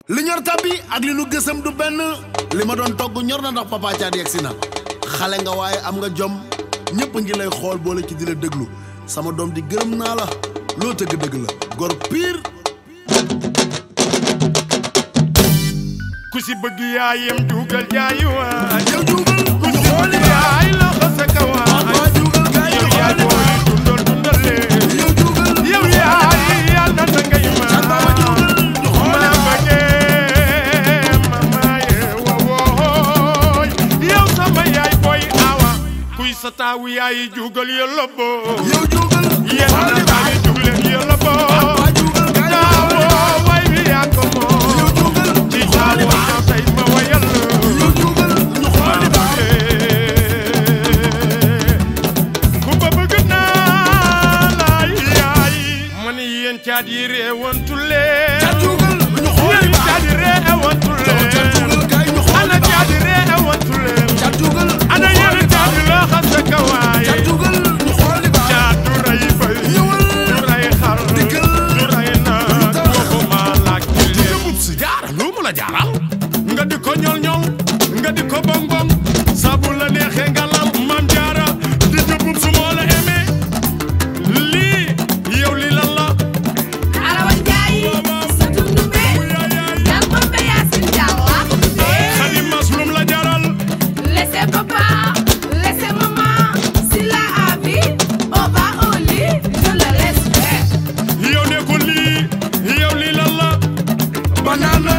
li ñor tabbi ak li nu gësam du benn li ma doon togg ñor na ndax Papa Thiat yegsi na xale nga waaye am nga jom ñëpp ngi lay xool boole ci di la déglu sama doom di gërëm naa la loo tëgg dëgg la gor pire. ku si bëgg yaayam juugal jaayu waay yow juugal ku si bëgg yaay la xasa ka waay juugal kay yow yaay booy dundal dundal lee yow juugal yow yaay yàlla na ngay ma ma bëggee mama ye wooy yow sama yaay booy awa kuy sa taawu yaay juugal yàlla boo yow juugal yéen a yaay juugal yàlla boo taawoo way bi yaa ko moo yow juugal ci taawoo ñoo tey ma wayal yow juugal ñu xooli ba ku ba bëgg naa laay yaay man yéen caat yi réewantulee juugal ñu xooli ba caat yi réewantulee juugal kay ñu xooli ana caat yi réewantulee juugal ana yéen caat yi la xasa ka waay juugal ñu xooli ba caat du rey bëy ñëwal du rey xar dikkal du rey naat kooku maa laaj ci leen bub si jaara lu mu la jaaral nga di ko ñol ñol nga di ko bong bong sabu la neexee nga lam mam jaara di jëbub su moo la aimé lii yow li lan la Arawa Njaay sa tundumbe dal ko be Yaasin Jaaw waa ko tuddee xali mas lum la jaral laissez papa laissez maman si la vie on va au lit je le laisse faire yow ne ko lii yow li lan la banaana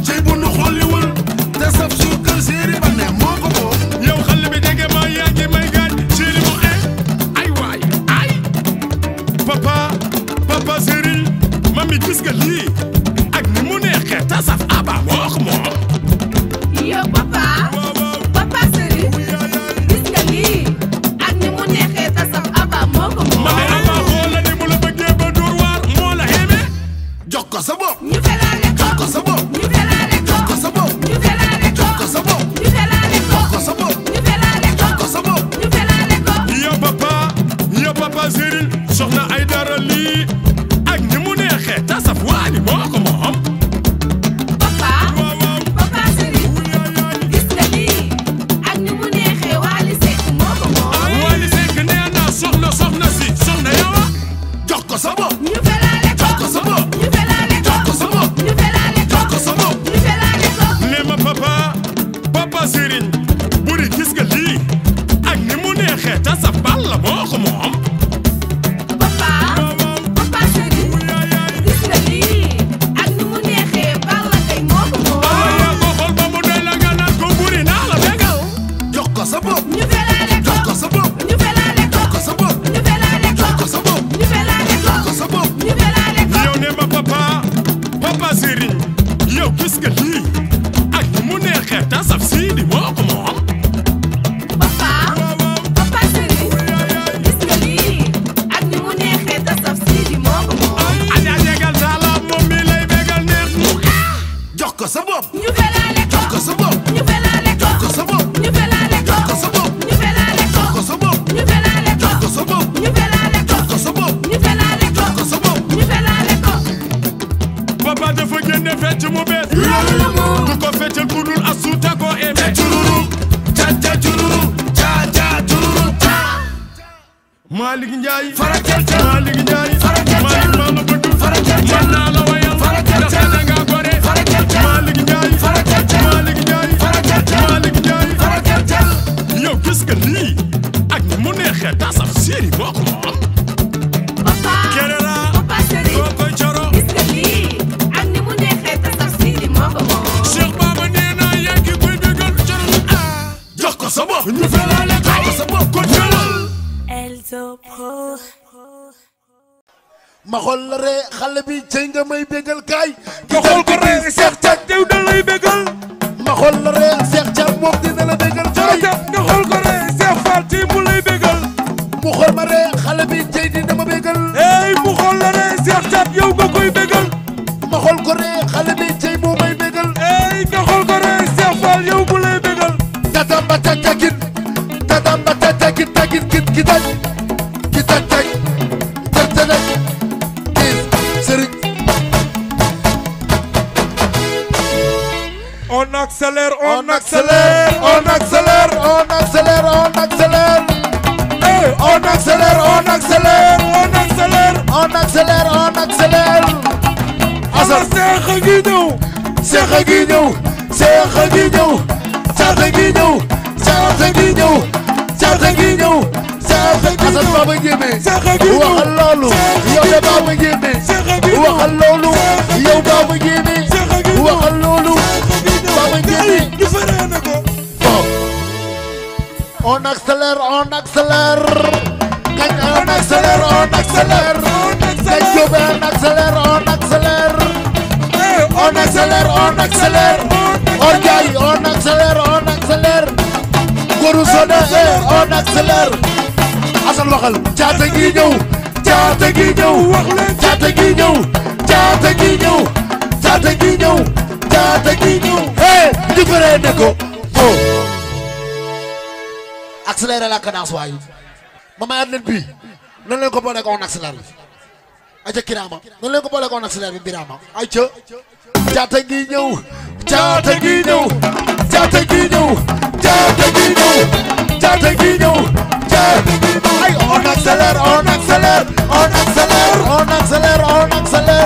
cey bu nu xolliwul te saf suukar séeri ba ne moo ko moom yow xale bi dégg ma yaa ngi may gaañ chéri mu ay waay ay papa papa sëriñ mami gis nga lii ak ni mu neexee ta saf aba moo ko moom yow papa papa sëriñ gis nga lii ak ni mu neexee ta saf aba moo ko moom ma ne aba xoola ni mu la bëggee ba dóor waar moo la xeeme jox ko sa bopp ñu felaale ko ko sa bopp ñu felaale ko ko sa bopp ñu felaale ko ko sa bopp ñu felaale ko ko sa bopp ñu felaale ko ko sa bopp ñu felaale ko yow papa sëriñ soxna ay dara lii ak ni mu neexee ta saf waani moo ko moom papa papa sëriñ gis nga lii ak ni mu neexee Wally Seck moo ko moom Wally Seck nee naa soxna si soxna yow jox ko sa bopp ñu felaale ko ko sa bopp ñu felaale ko ko sa bopp ñu felaale ko ko sa bopp ñu felaale ko ne ma papa sëriñ buri gis nga lii ak ni mu neexee ta saf balla moo ko moom papa sëriñ gis nga lii ak ni mu neexee Balla Gaye moo ko moom yaa ko xool ba mu doy la nga naan ko buri naa la bégal jox ko sa bopp ñu felaale ko jox ko sa bopp ñu felaale ko ko sa bopp ñu felaale ko ko sa bopp ñu felaale ko ko sa bopp ñu felaale ko yow ne ma papa sëriñ yow gis nga lii ak ni mu neexee ta saf siidi moo ko moom papa sëriñ gis nga lii ak ni mu neexee ta saf Sidi moo ko moom aja jegal sala moom mi lay bégal neex jox ko sa bopp ñu felaale ko ko sa bopp ñu felaale ko ko sa bopp ñu felaale ko ko sa bopp ñu felaale ko ko sa bopp ñu felaale ko ko sa bopp ñu felaale ko ko sa bopp ñu felaale ko ko sa bopp ñu felaale ko papa dafa génne fecc mu bees loolu la moom ku ko feccal ku dul asuta ko aimé cururu ca cururu ca cururu ca Malick Ndiaye Farakel ca Malick Ndiaye Farakel ca Malick maa la bëgg Farakel ca man naa la wayal Farakel ca ndax da nga gore Farakel ca Malick Ndiaye Farakel ca Malick Ndiaye Farakel ca Malick Ndiaye Farakel ca yow gis nga lii ak ni mu neexee tasaf séeri boo ko moom Kerera papa sëriñ koo koy coro gis nga lii ak ni mu neexee ta saf Sidi moo ko moom Cheikh Baba nee naa yaa ngi koy bégal coro jox ko sa bopp ñu felaale ko sa bopp ko jëlal Elzo Pro. ma xool la ree xale bi cey nga may bégal kaay nga xool ko ree Cheikh Thiat yow da lay bégal ma xool la ree Cheikh Thiat moom dina la bégal kaay nga xool ko ree Cheikh Fall ci mu lay bégal mu xool ma ree xale bi cey dina ma bégal ey mu xool la ree Cheikh Thiat yow nga koy bégal ma xool ko ree xale bi cey moo may bégal ey nga xool ko ree Cheikh Fall yow mu lay bégal tatamba tatakit takit kit kitaj kitaj tak tartanak is sëriñ On accélère, On accélère, on accélère, on accélère, on accélère. Hey, On accélère, on accélère, on accélère. on accélère, on accélère. Assane Seex a ngi ñëw. Seex a ngi ñëw, Seex a ngi ñëw, Seex a ngi ñëw, Seex a ngi ñëw, Seex a ngi ñëw, Seex a ngi ñëw. Assane Baba Ndiémé, Seex a ngi ñëw. waxal loolu, yow de Baba Ndiémé, Seex a ngi ñëw. waxal loolu, yow Baba Ndiémé, Seex a ngi ñëw. waxal loolu, Baba Ndiémé. ñu feree na ko. On accélère, on accélère. On accélère, on accélère. Kañ Jóob on accélère, on accélère. Hey, On accélère, on accélère. Orgaay, on accélère, on accélère. Goru Soda, on accélère. Assane waxal. Caata gi ñëw, caata gi ñëw, caata gi ñëw, caata gi ñëw, caata gi ñëw, caata gi ñëw. Hey, ñu feree ne ko. Accélérer la cadence waayu ma mayaat leen bii nan leen ko booleeg on accélère bi ayca Kirama nan leen ko booleeg on accélère bi Birama ayca caata gi ñëw caata gi ñëw caata gi ñëw caata gi ñëw caata gi ñëw caata gi ñëw ay on accélère on accélère on accélère on accélère on accélère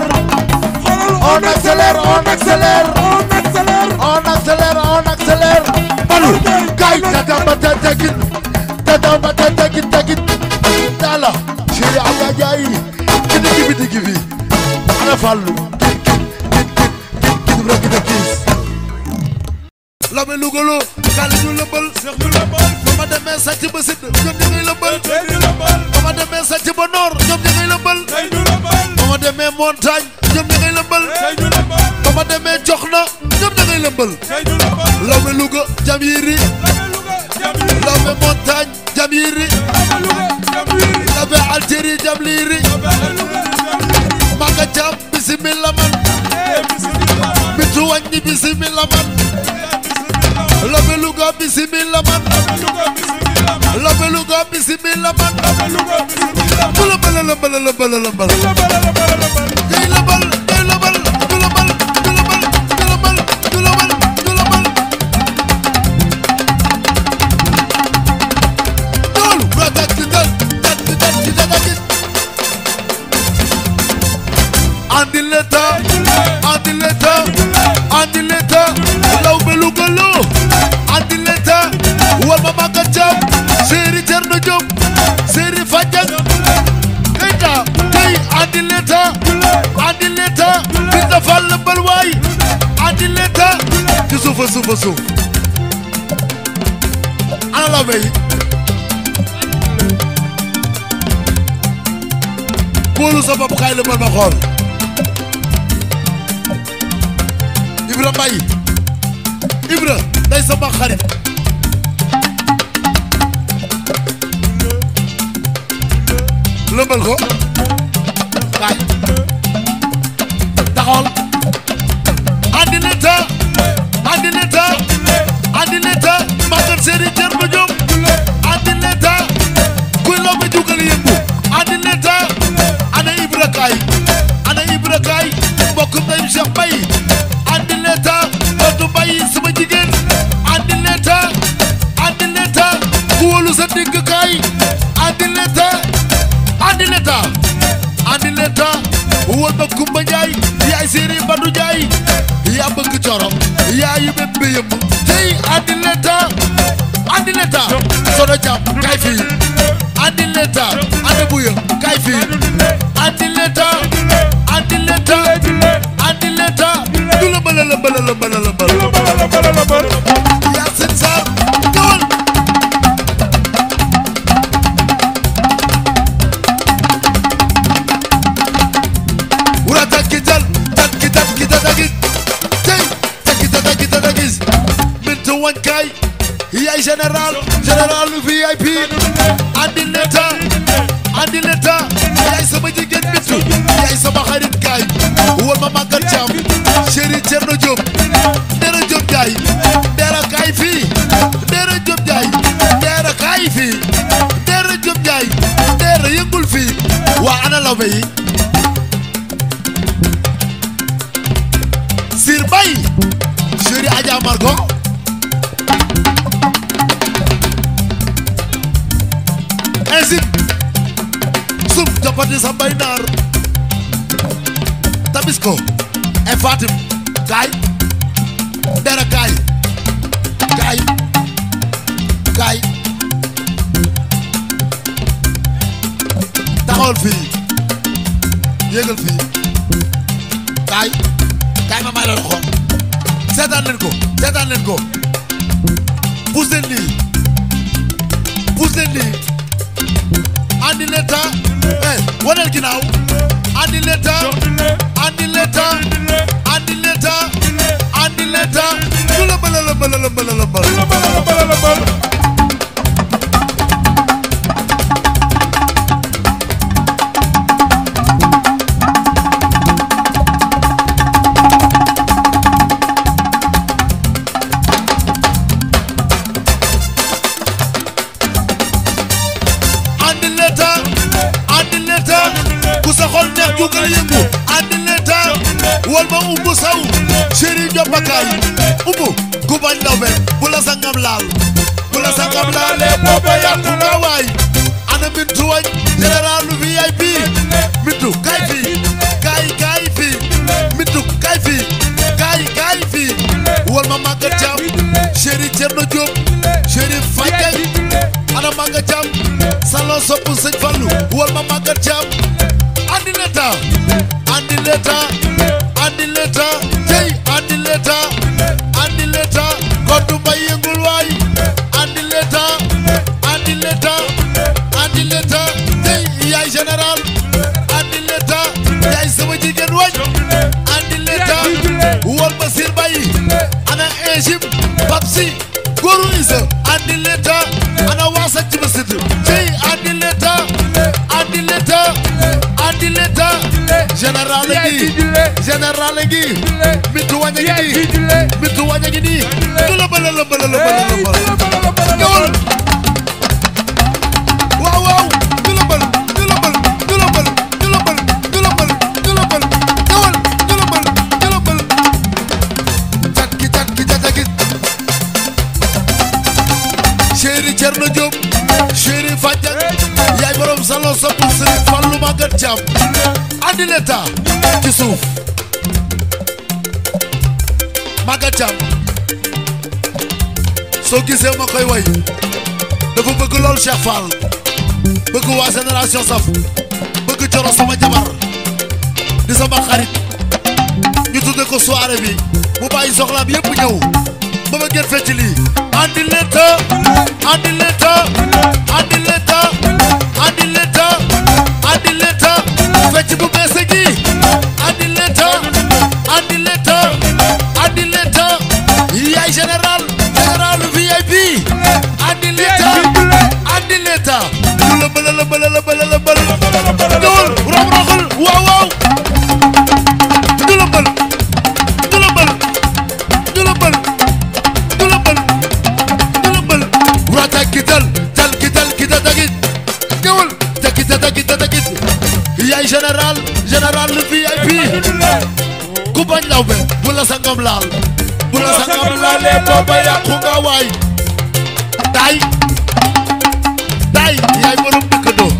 on accélère on accélère on accélère on accélère balu kay tatamba tatakit tatamba tatakit takit dala Chéri Aya Njaay kidi digi bi ana fallu kid rek de kiss Labe Lugolo kali ñu lëmbal Seex ñu lëmbal ba ma demee sàcc ba sid ñoom ña ngay lëmbal tey ñu lëmbal ba ma demee sàcc ba noor ñoom ña ngay lëmbal tey ñu lëmbal ba ma demee montagne ñoom ña ngay lëmbal tey ñu lëmbal ba ma demee Joxna ñoom ña ngay lëmbal tey ñu lëmbal Labe Luga jam yiri Labe Louga jam yiri Labe montagne jam yiri Labe Louga jam yiri Labe Algérie jam liiri Labe Louga jam yiri Maga jam bisimilla man bismillah bitu wàññi bisimilla man Labe Luga bisimilla man Labe Louga bismillah Labe Luga bisimilla man Labe Louga bismillah lëmbal ngay lëmbal ngay lëmbal du lëmbal du lëmbal du lëmbal du lëmbal du lëmbal loolu ratak ci dal tak ci dal ci dadakit andi l'état andi l'état andi l'état Labe Louga lo andi l'état war ma Maga Thiam Chéri Thierno Diop Chéri Fadiang l'état tey andi l'état andi l'état bi dafa lëmbal waay andi l'état ci suufa suufa suuf ana la bay boolu sa bopp kaay lëmbal ma xool Ibra Mbaye Ibra day sama xarit lëmbal ko kaay taxawal andi l'état andi l'état andi l'état Maguette Chéri Thierno Diop andi l'état kuy loobe jugal yëngu andi l'état ana Ibra kaay ana Ibra kaay mbokk ndeyum Cheikh Mbaye andi l'état Fatou Mbaye sama jigéen andi l'état ku wóolu sa digg kaay andi l'état andi l'état wol ma Kumba Njaay yaay Séeri Badu Njaay yaa bëgg coro yaa yu bépp yëpp tey andi l'état sono jam kay fii andi l'état andi buya kay fii andi l'état du lëmbal yaa seen saar ñëwal wura takki jal takki dadagis tey takki dadagis mintu wañ kaay yaay général VIP andi l'état yaay sama jigéen mintu yaay sama xarit kaay wol ma Maga Thiam Chéri Thierno Diop Ndera Diop Ndiaye Ndera kaay fii Ndera Diop Ndiaye Ndera kaay fii Ndera Diop Ndiaye Ndera yëngul fii waa ana lawbe yi Sir Bay Chéri Adja Margo ainsi sum jopati sa bay naar Tabisco e Fatim kaay dara kaay kaay kaay taxawal fii yéegal fii kaay kaay ma may la loxo seetaan leen ko pousse leen nii andi leta waneel ginnaaw andi leta du la mbala ku sa xol neex jugal yëngu andi leta wal ma umbu saw chéri njobakaay umbu ku bañ lawbe bu la sangam laale booba yàqu nga waay ana Mintu wañ général VIP Mintu kaay fii kaay fii Mintu kaay fii wal ma Maga Thiam chéri Thierno Diop chéri Fadiaye ana Maga Thiam salon sopp Sëñ Fallu wal ma Maga Thiam andi leta jey andi leta koddu mbay yëngul waay andi leta jey yaay général andi leta yaay sama jigéen wañ andi leta wal ma sir bay ana Egypt Babsi góoru isa andi leta ana waasa ci ma sidd jey andi leta général gi Mintu wañ a ngi nii du la bala ñëwal waaw du la bal cat chéri Thierno Diop chéri Fadiaye yaay borom salon sopp Sëriñ Fallu Maga Thiam andi leta ci suuf Maga Thiam soo gisee ma koy way dafa bëgg lool Cheikh Fall bëgg waa génération saf bëgg Coro sama jabar di sama xarit ñu tudde ko soirée bi mu bàyyi soxlaam yépp ñëw ba ma ngeen fecc lii andi leta fecc bu bees gi andi leta yaay général VIP andi leta du la bala ñëwal roxal waaw du la bal wata kital dagit ñëwal dagit yaay général VIP ku bañ lawbe bu la sangam laale booba yàqu nga waay day yaay borom dëkkandoo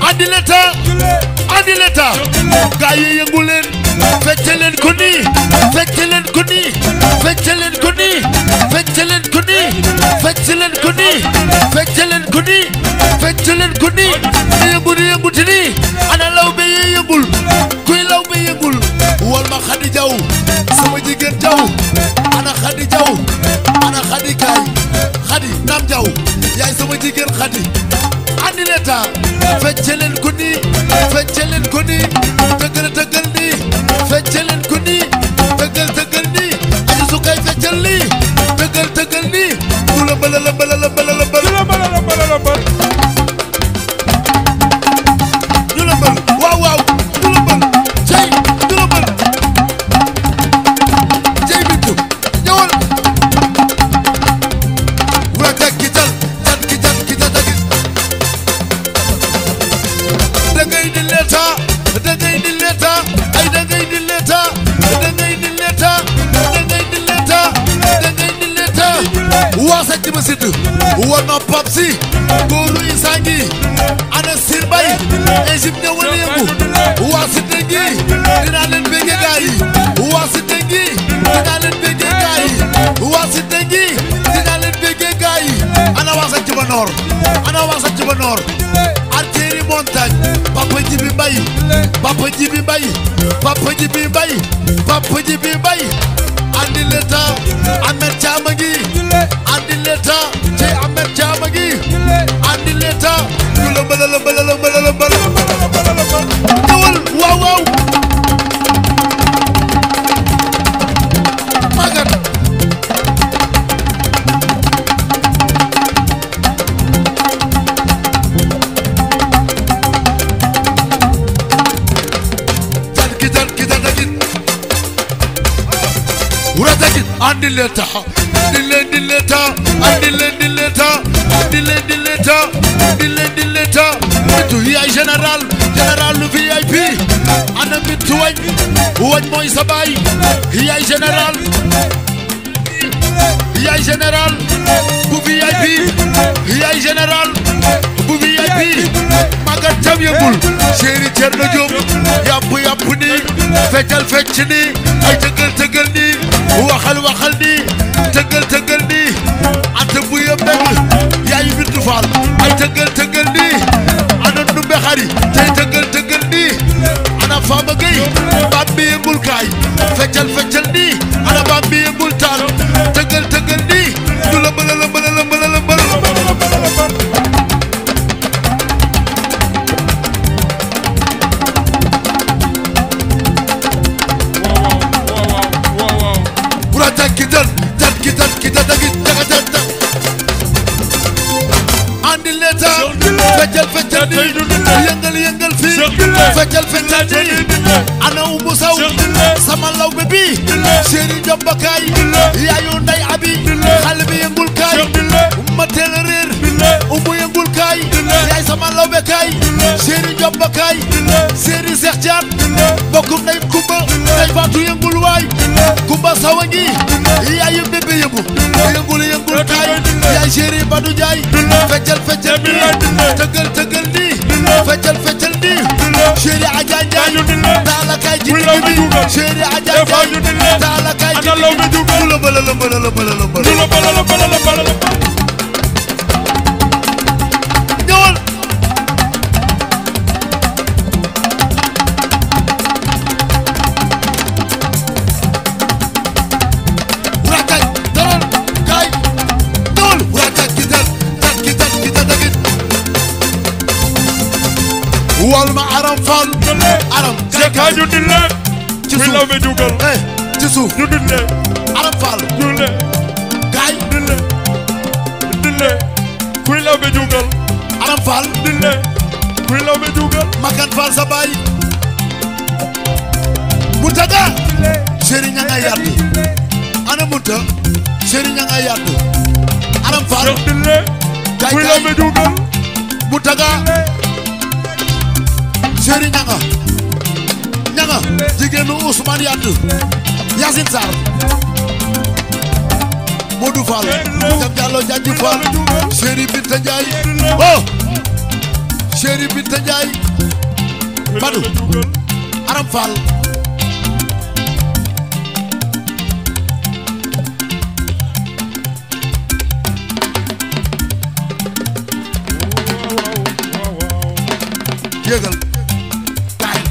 andi leta gaa yi yëngu leen fecce leen ko nii yëngu ti nii ana lawbe yi yëngul kuy lawbe yëngul wal ma Xadi Jaw sama jigéen Jaw ana Xadi Jaw ana Xadi kaay Xadi Nam Jaw yaay sama jigéen Xadi andi leta fecce leen ko nii tëggal nii fecce leen ko nii tëggal nii aji su kay feccal nii tëggal nii du la bala waaw du la bal cey Mintu ñëwal wala kital dagit da ngay di leta sàcc ba sitt war ma pap si góoru Issa ngi ana Sir Bay Égypte ñëwal yëngu waa sitte ngi dinaa leen béggee gaa yi waa sitte ngi dinaa leen béggee gaa yi waa sitte ngi dinaa leen béggee gaa yi ana waa sàcc ba noor ana waa sàcc ba noor artillerie montagne Papa Djibi Mbaye Papa Djibi Mbaye Papa Djibi Mbaye Papa Djibi Mbaye andi l'état Ahmed Thiam ngi andi l'état ci Ahmed Thiam ngi andi l'état la mbala ñëwal waaw waaw magat andi l'état di l'état andi l'état tu yaay général lu VIP ana mit wañ mooy sa baay yaay général bu VIP yaay général bu VIP magat jam yëngul chéri Thierno Diop yàpp ni fecc ni ay tëggal ni waxal ni tëggal ni ante bu yëmbeng yaay bintu faal ay tëggal ni ana numbe xari tey tëggal ni ana Fama Gueye baam bi yëngul kaay feccal ni ana baam bi yëngul taal tëggal ni du la mbala andi l'état feccal ni yëngal fii feccal ni ana Oumou Sow sama law be bi Chéri Diop kaay yaayu nday abi xale bi yëngul kaay ma teel a réer Oumou yëngul kaay yaay sama law be kaay Chéri Diop kaay Chéri Cheikh Diane bokkum nday Kumba nday Fatou yëngul waay Kumba Sow a ngi yaayu bébé yëngul kaay yaay Chéri Badou Ndiaye feccal ni tëggal ni feccal ni Chéri Adja Ndiaye taala kaay ci digg bi Chéri Adja Ndiaye taala kaay ci digg bi la bala ñëwal rakaj daral kaay ñëwal rakaj ki dagit wal ma aram fall aram Jeka ñu dille ci muy law be dugal ci suuf ñu dille aram fall dille kaay dille kuy law be dugal aram fall dille kuy law be dugal makan fall sa baay Moutaga Chéri ñanga yàdd ana Mouta Chéri ñanga yàdd aram fall dille kuy law be dugal Moutaga Chéri ñanga jigéenu Ousmane Yade Yacine Sarr Modou Fall Jam Diallo Jadji Fall Chéri Binta Ndiaye oh Chéri Binta Ndiaye Badou Aram Fall yégal kaay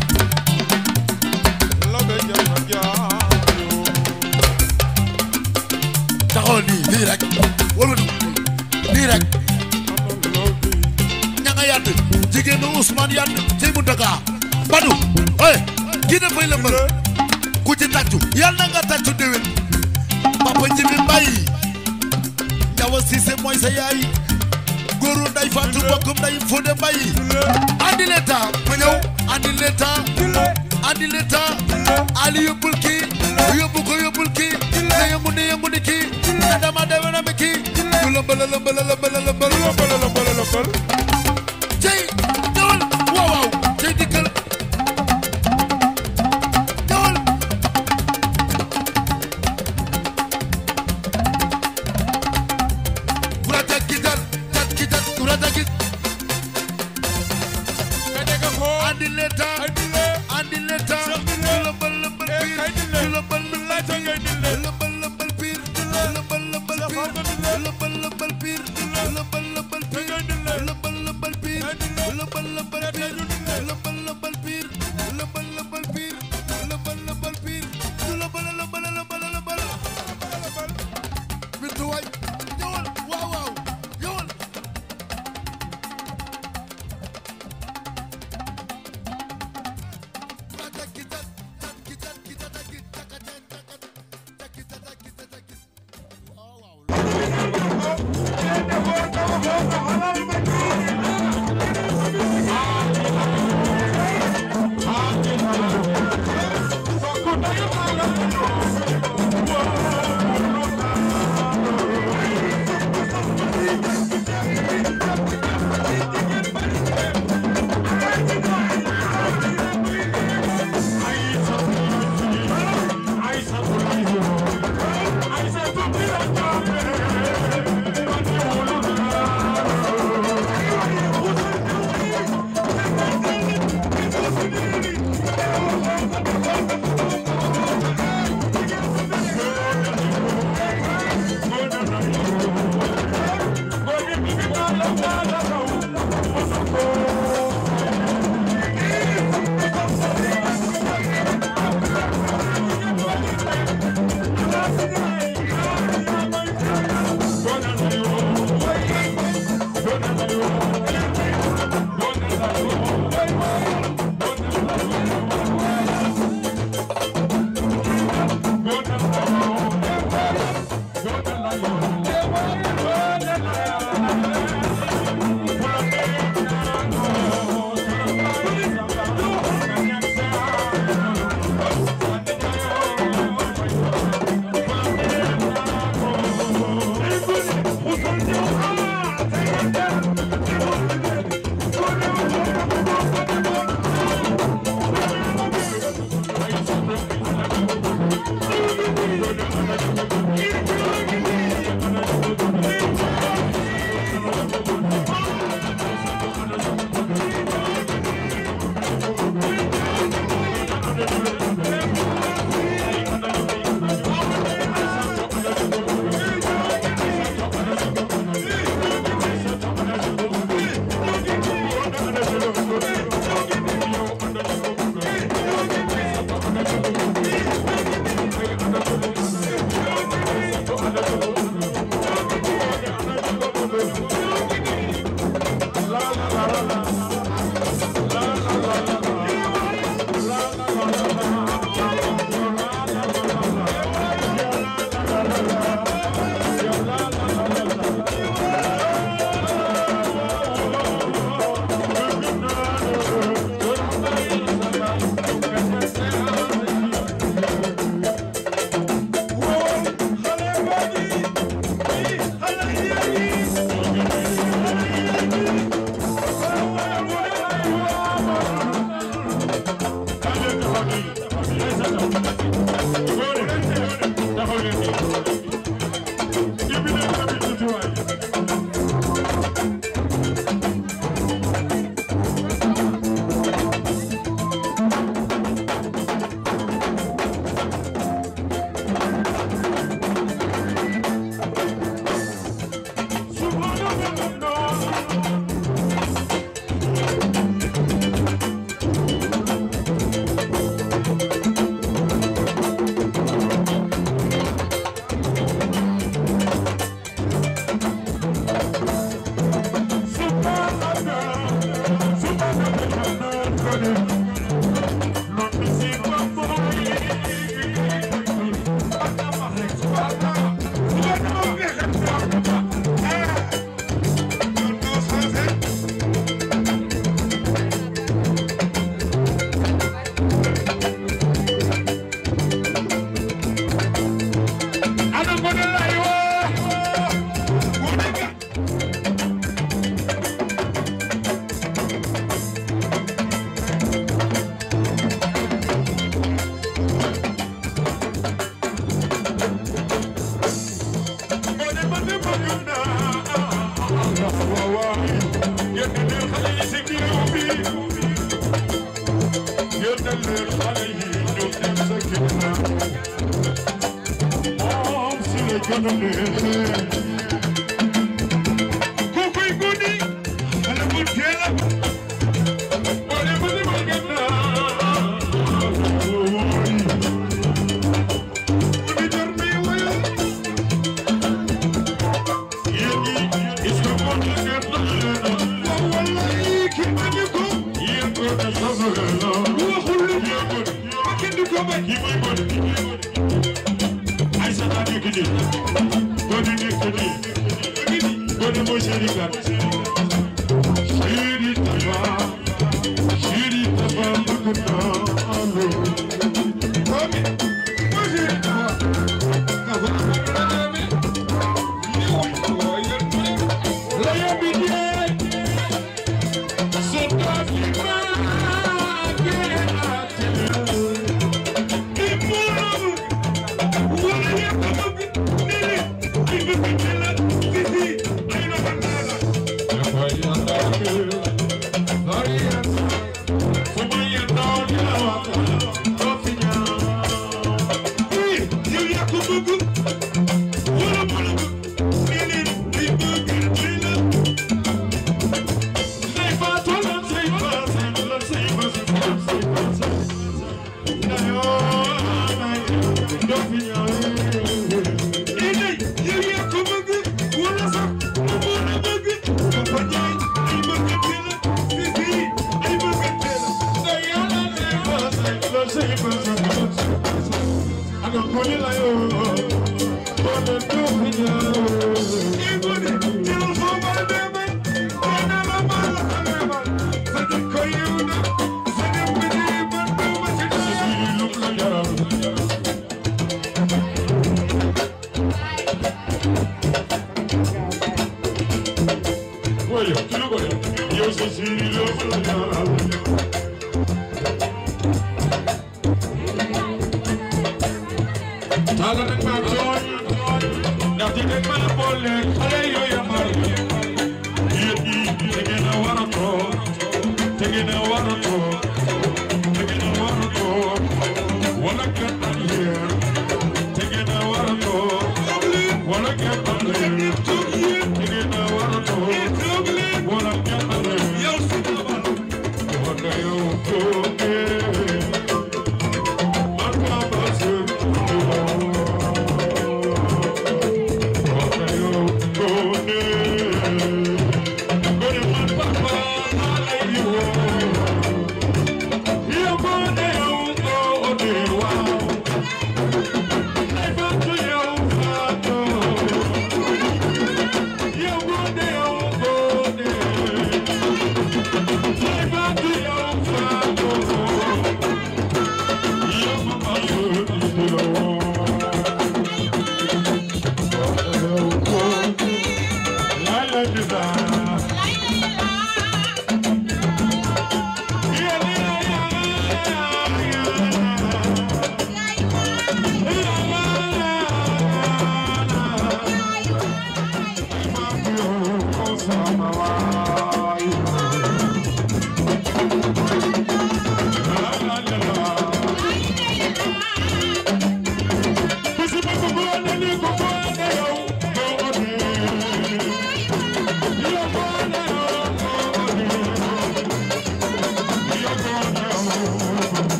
taxaw nii rek wala nii rek ñanga Yade jigéenu Ousmane Yade ci Moutaga Badou oye kii dafay la mbër ku ci tàccu yàlla na nga tàccu déwén Papa Djibi Mbaye Njawa Cissé mooy sa yaay góoru nday Fatou bokkum nday Fodé Mbaye andi l'état ma ñëw andi l'état Ali yóbbul kii yóbbul kii na yëngu ni kii na dama dewe na mi kii du lëmbal cey ñëwal waaw cey dikkal ñëwal leta andi leta lëbal lëbal piir lëbal lëbal piir lëbal lëbal piir lëbal lëbal piir lëbal lëbal piir lëbal lëbal piir lëbal lëbal piir lëbal lëbal piir lëbal lëbal piir lëbal lëbal piir lëbal lëbal piir lëbal lëbal lëbal lëbal bintu waay ñëwal waaw waaw ñëwal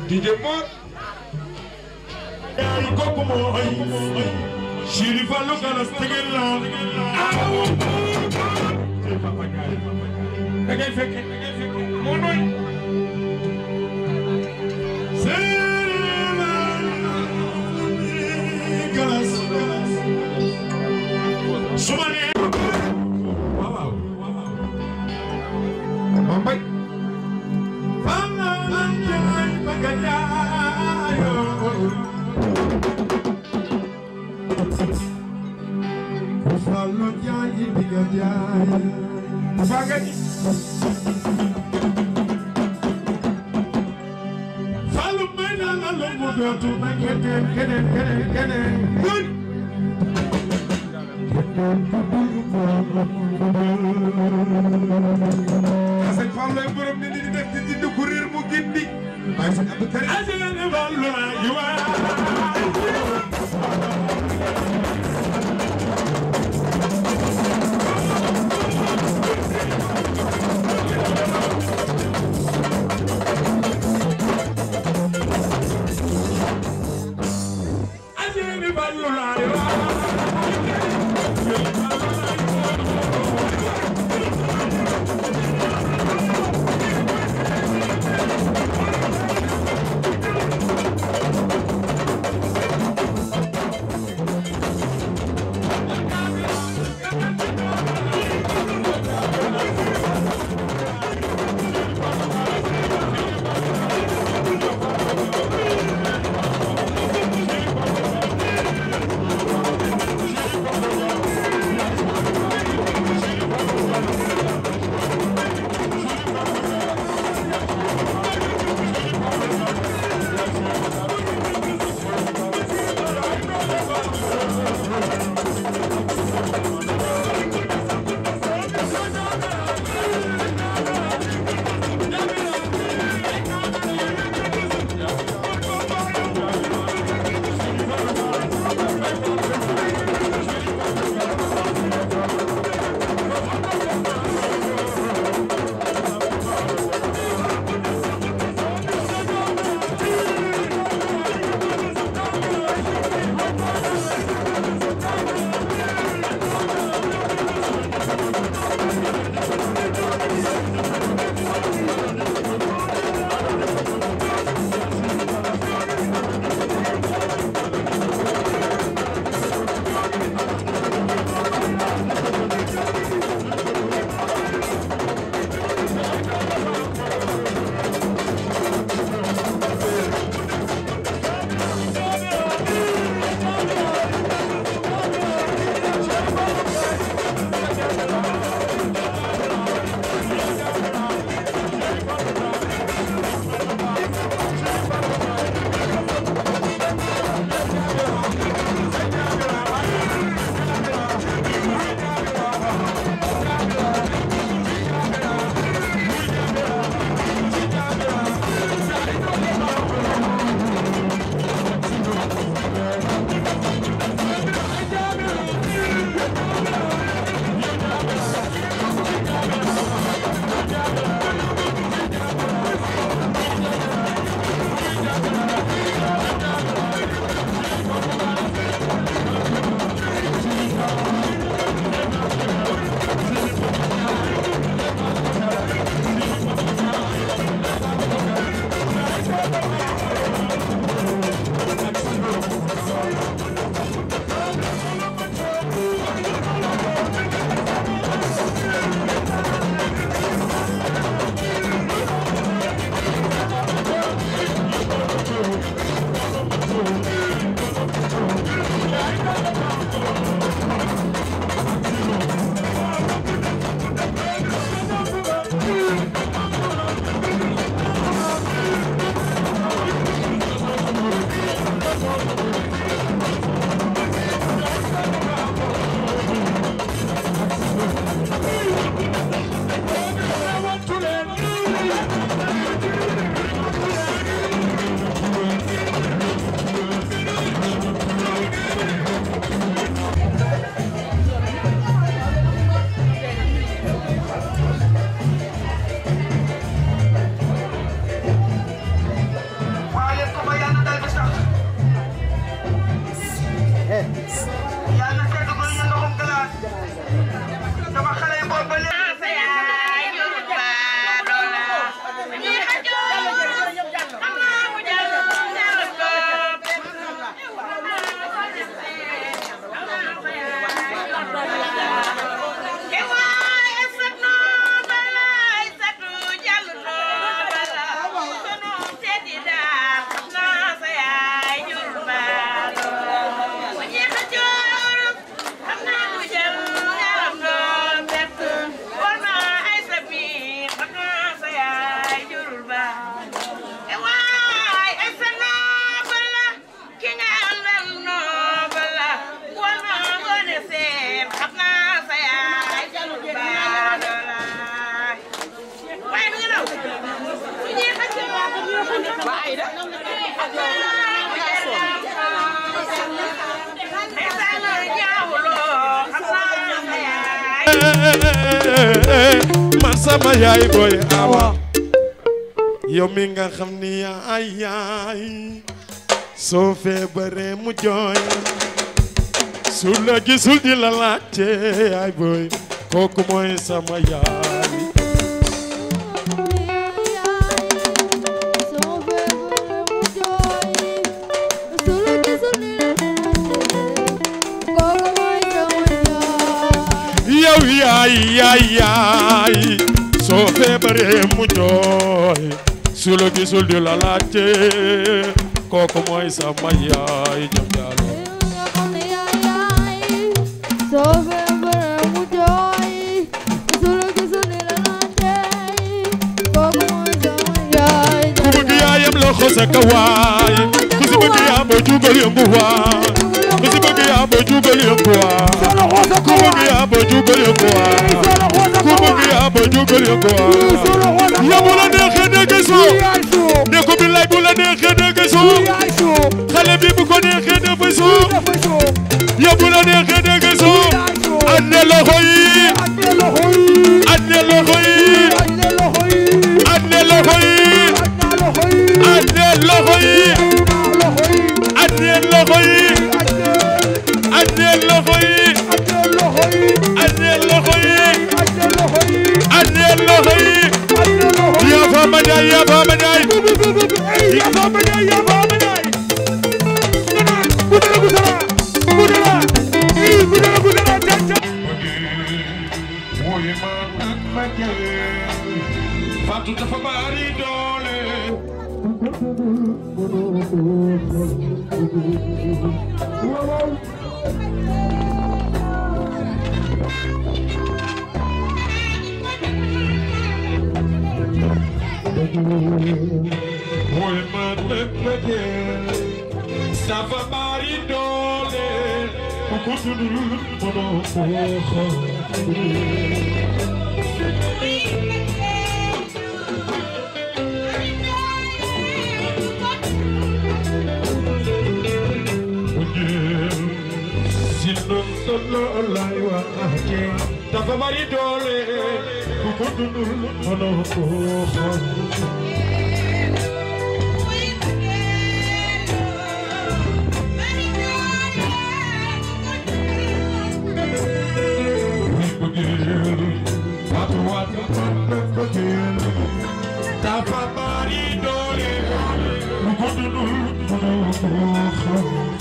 DJ Mod ay kooku mooy Chérif Fallou Galas tegel la da ngay fekke moo nooy Galas suma ne waaw Mambay Fallou Ndiaye diga Ndiaye Fagani Fallou may na la lo mu dootu na keneen Sëñ Fallou lay borom ni di def di dugg réer mu gindi ay sëñ Abdou Karim ajene Fallou la yuwa yàlla seetlu ko ñu ndoxum glace sama xale yi boobu ba léegi. man sama yaay boy awa yow mi nga xam ni yaay soo feebaree mu jooy su la gisul di la laajte yaay boy kooku mooy sama yaay yaay soo feebaree mu jooy su la gisul di la laajte kooku mooy sama yaay jam yàlla soo feebaree mu jooy su la gisul di la laajte kooku mooy sama yaay ku bëgg yaayam loxo sa kawaay ku si bëgg yaa ba jugal yëngu waay ku si bëgg yaa ba jugal yëngu waay ku bëgg yaa ba jugal yëngu waay ku bëgg yaa ba jugal yëngu waay yow bu la neexee dégg soo ne ko billaay bu la neexee dégg soo xale bi bu ko neexee dafa soo yow bu la neexee dégg soo ande loxo yi ande loxo yi ande loxo yi ande loxo yi ande loxo yi ande loxo yi ande loxo yi ande loxo yi yaa Fama Ndiaye yaa Fama Ndiaye yaa Fama Ndiaye yaa Fama Ndiaye budala jaja woy ma ak ma Fatou dafa bari doole woy ma ak ma dafa bari doole ku ko dundul mënoo ko xam lay waxee dafa bari doole ku ko dundul mënoo ko xam dafa bari doole ku ko dundul mënoo ko xam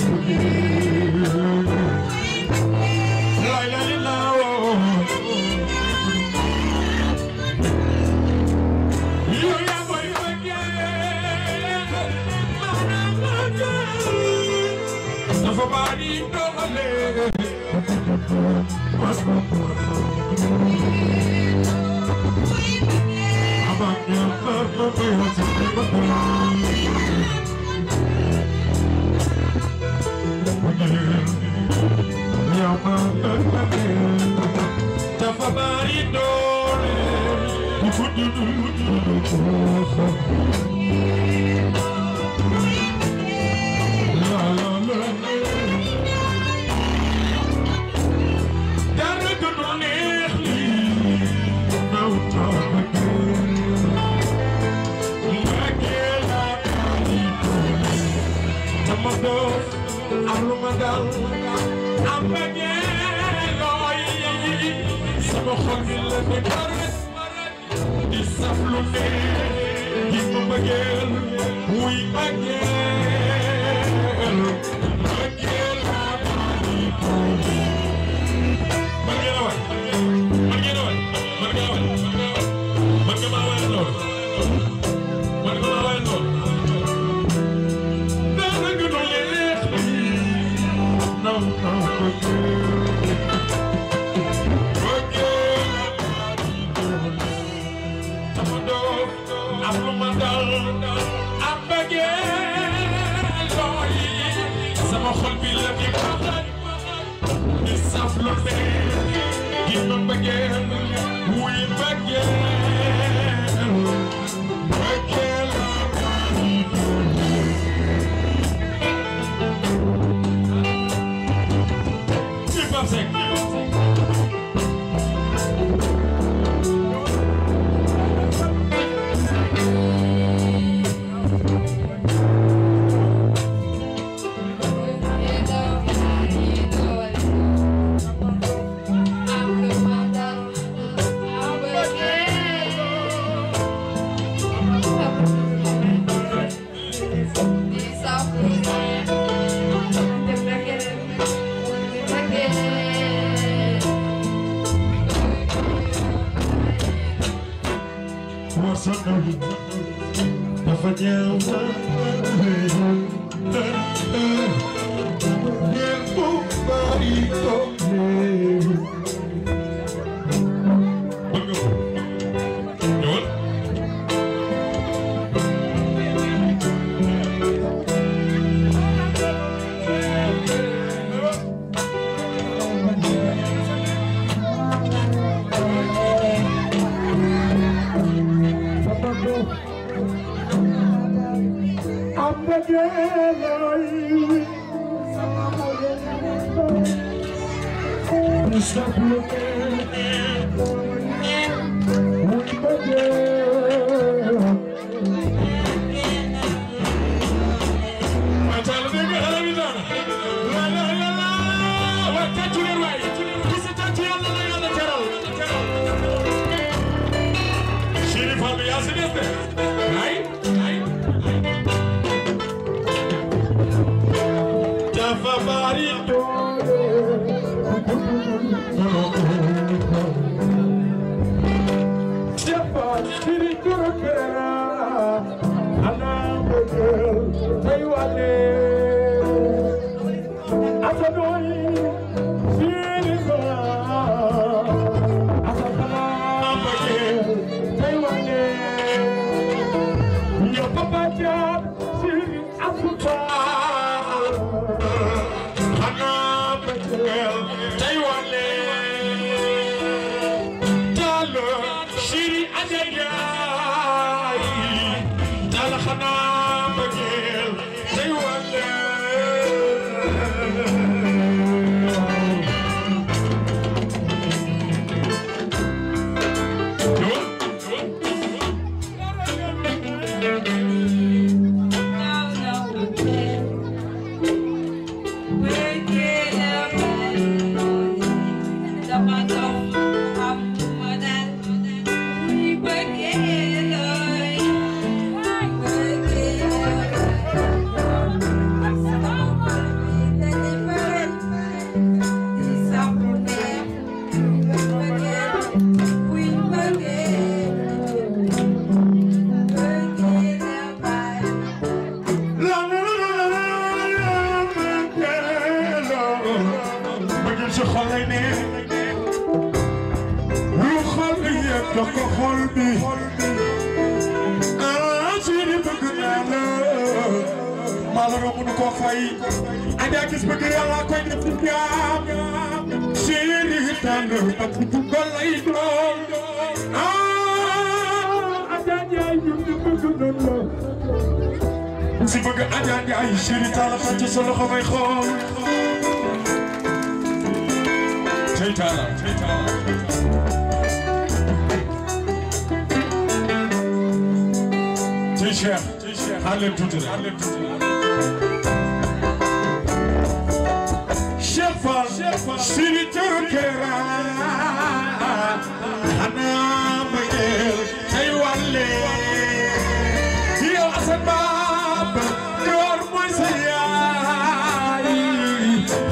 dal am bëggeel looy sama xol bi la ne baret di saf lu ne di ma bëggeel wuy bëggeel bëggeel laa bari man ngeen a waay man ngeen a waay man ngeen a waay man nga maa waay lool man nga maa waay lool dara nga doon leex naw naw bëggeel sama doom am lu ma dal am bëggeel looy sama xol bi la di baxal di saf lu ne gi ma bëggeel wuy bëggeel bëggeel ci Pape Seck dafa ñëw ngeen bu bari toog si bëgg ajaan ay chéri tala fa ci solo ko may xool tey tala tey Cheikh xale tuuti kera xanaa mbëggeel tey wàlle yow Asan Baba Joor mooy sa yaay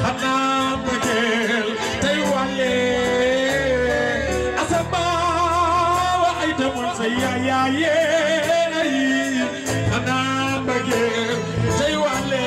xanaa mbëggeel tey wàlle Asan Baba ay tamul sa yaay xanaa mbëggeel tey wàlle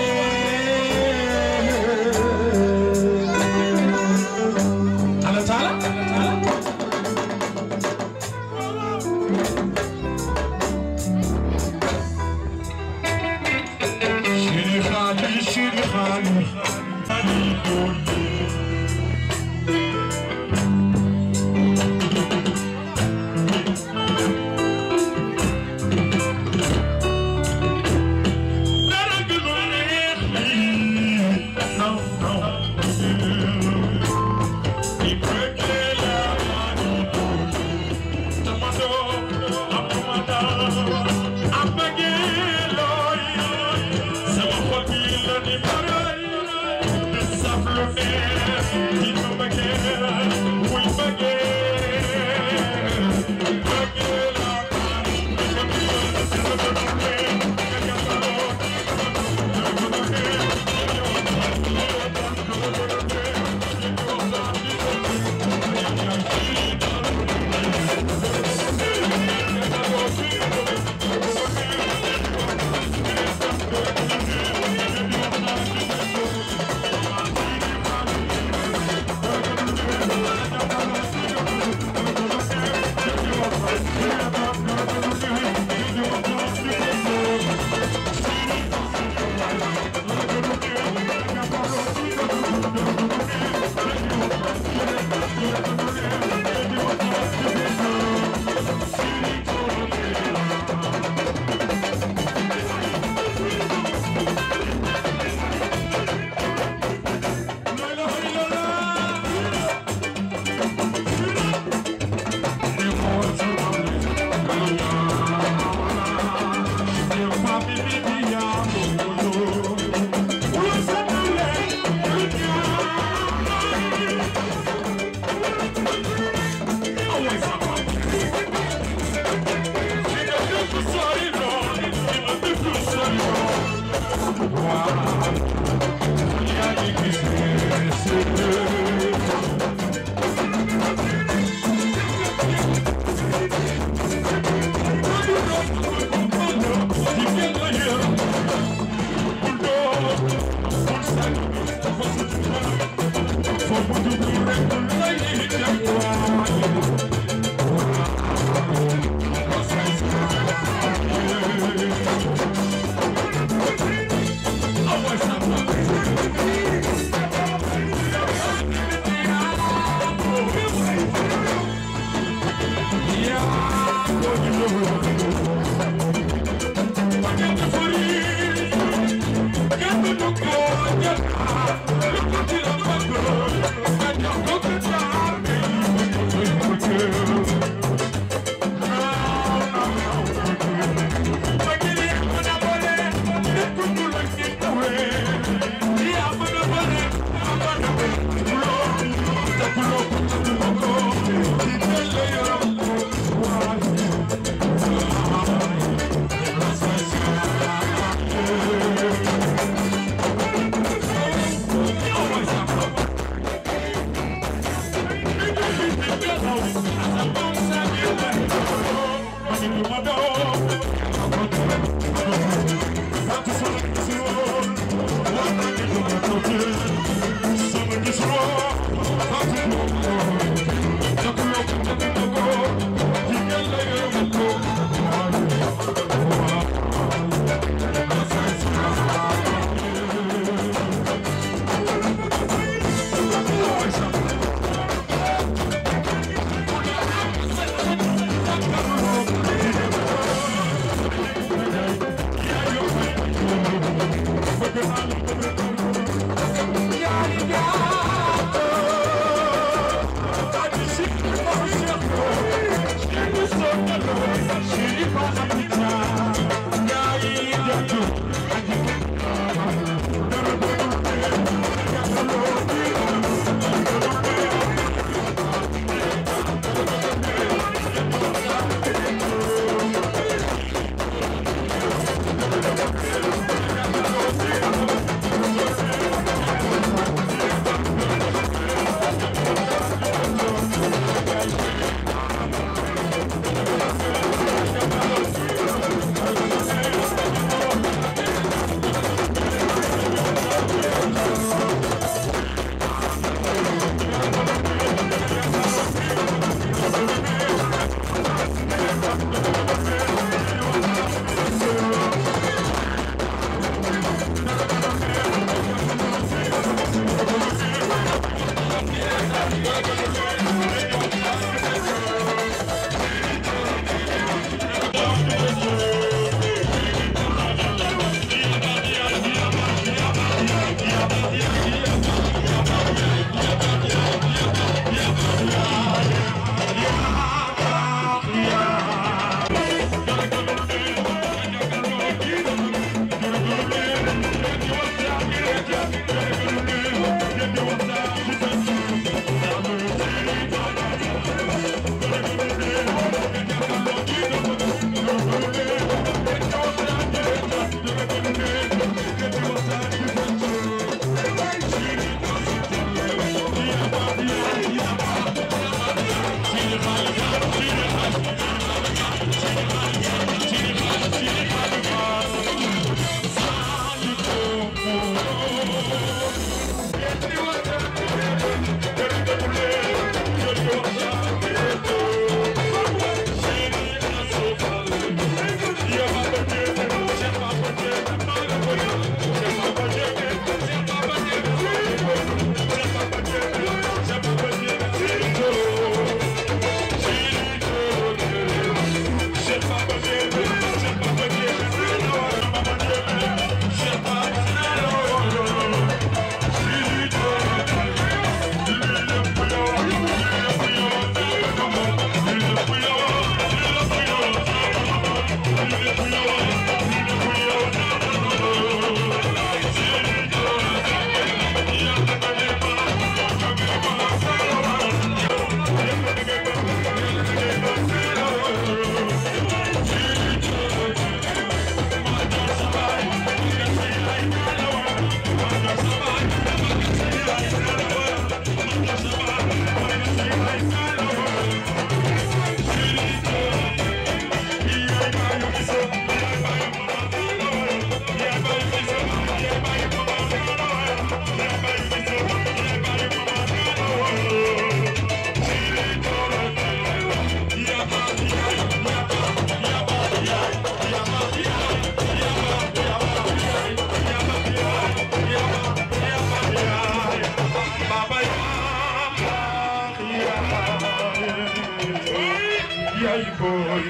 yaay booy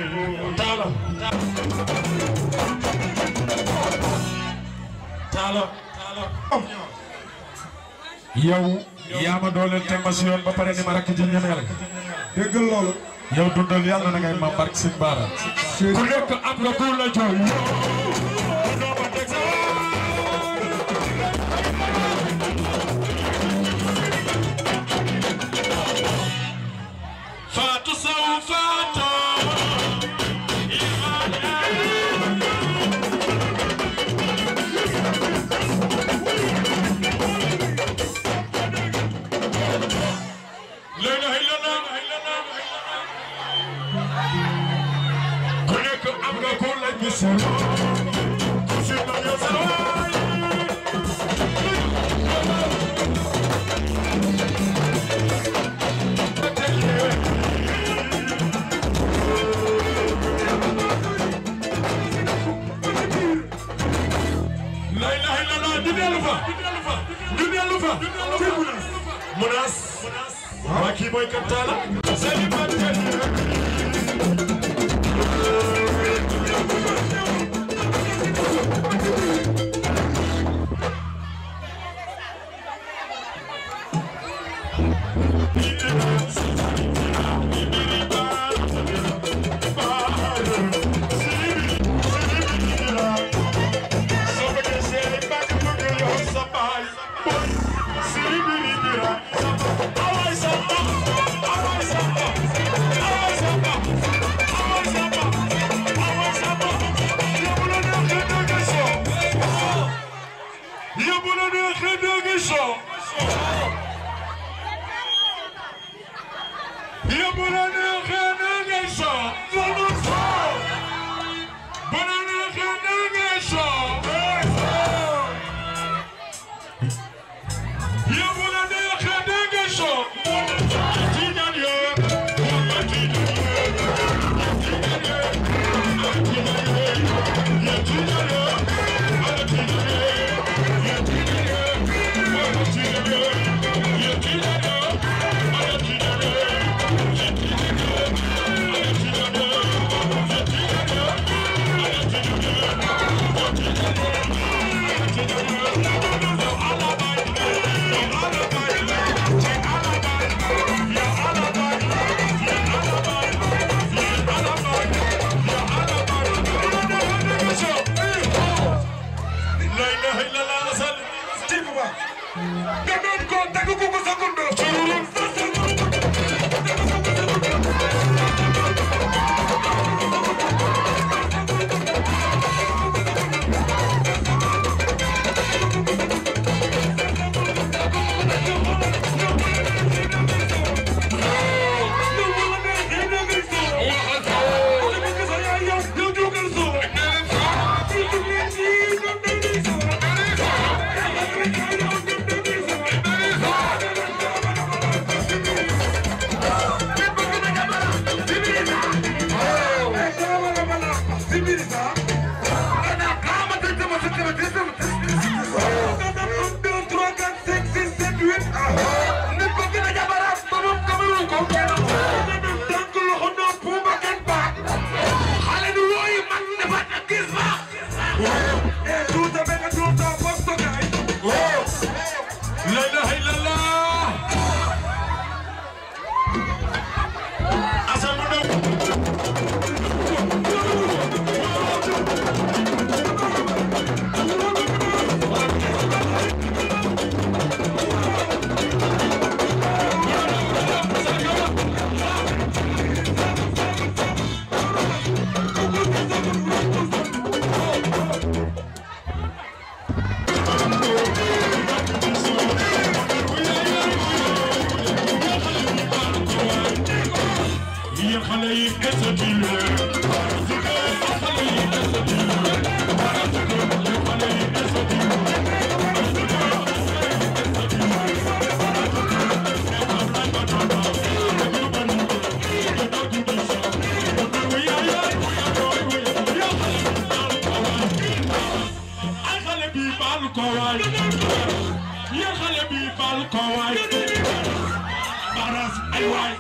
taala yow yaa ma dooleel teg ma si yoon ba pare ni ma rakk ji ñemeel déggal loolu yow dundal yàlla na ngay ma barke sëñ Baara ku nekk am nga ku la jooy Fatou Sow Fatou Munas waa kii mooy Kaptaala baras ay waay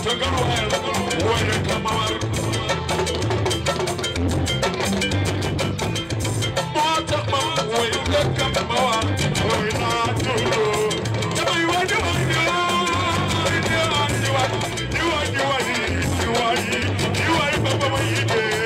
tëggal wayal woy rek la ma war moo tax ma woy rek la ma war woy naa tuulo damay waaj a waaj di waay ba ba ma yitee